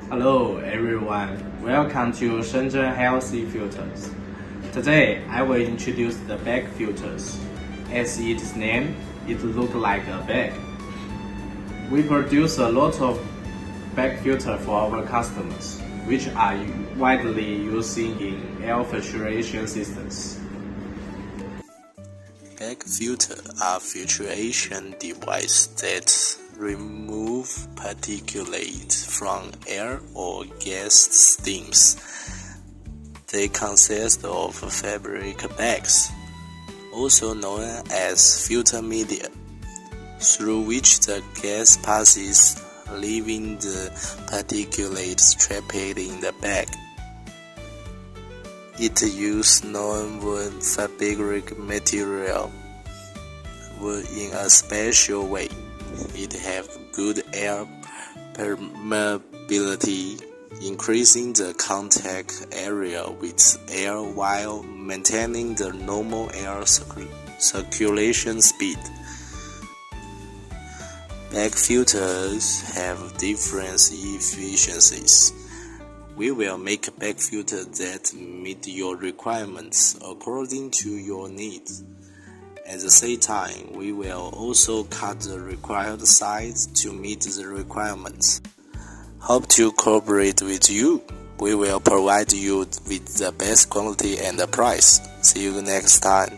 Hello everyone, welcome to Shenzhen Healthy Filters. Today I will introduce the bag filters. As its name, it looks like a bag. We produce a lot of bag filters for our customers, which are widely used in air filtration systems. Bag filters are filtration devices that remove particulate from air or gas streams. They consist of fabric bags, also known as filter media, through which the gas passes, leaving the particulates trapped in the bag. It uses non-woven fabric material in a special way. It has good air permeability, increasing the contact area with air while maintaining the normal air circulation speed. Bag filters have different efficiencies. We will make a bag filter that meet your requirements according to your needs. At the same time, we will also cut the required size to meet the requirements. Hope to cooperate with you. We will provide you with the best quality and the price. See you next time.